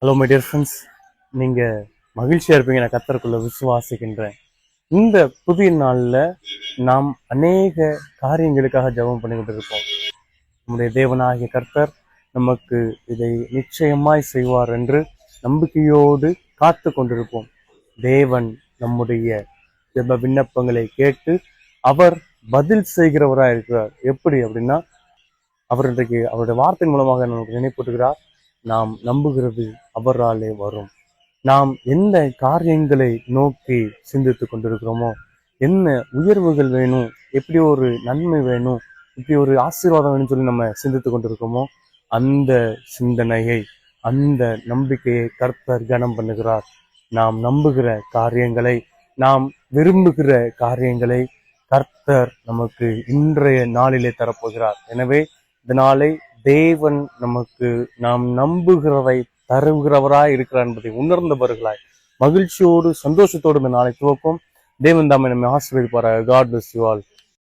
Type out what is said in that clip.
Hello my dear friends, நீங்கள் மகிழ்ச்சியாக இருப்பீங்க. நான் கர்த்தருக்குள்ள விசுவாசிக்கின்றேன். இந்த புதிய நாளில் நாம் அநேக காரியங்களுக்காக ஜெபம் பண்ணிக்கிட்டு இருப்போம். நம்முடைய தேவனாகிய கர்த்தர் நமக்கு இதை நிச்சயமாய் செய்வார் என்று நம்பிக்கையோடு காத்து கொண்டிருப்போம். தேவன் நம்முடைய ஜெப விண்ணப்பங்களை கேட்டு அவர் பதில் செய்கிறவராக இருக்கிறார். எப்படி அப்படின்னா, அவர் இன்றைக்கு அவருடைய வார்த்தையின் மூலமாக நமக்கு நினைப்பூட்டுகிறார். நாம் நம்புகிறது அவராலே வரும். நாம் எந்த காரியங்களை நோக்கி சிந்தித்து கொண்டிருக்கிறோமோ, என்ன உயர்வுகள் வேணும், எப்படி ஒரு நன்மை வேணும், இப்படி ஒரு ஆசீர்வாதம் வேணும்னு சொல்லி நம்ம சிந்தித்து கொண்டிருக்கோமோ, அந்த சிந்தனையை, அந்த நம்பிக்கையை கர்த்தர் கனம் பண்ணுகிறார். நாம் நம்புகிற காரியங்களை, நாம் விரும்புகிற காரியங்களை கர்த்தர் நமக்கு இன்றைய நாளிலே தரப்போகிறார். எனவே இந்த நாளை தேவன் நமக்கு நாம் நம்புகிறதை தருகிறவராய் இருக்கிறார் என்பதை உணர்ந்தவர்களாய் மகிழ்ச்சியோடு சந்தோஷத்தோடு இந்த நாளை துவக்கும். தேவன் தாமே நம்மை ஆசீர்வதிப்பாராக. God bless you all.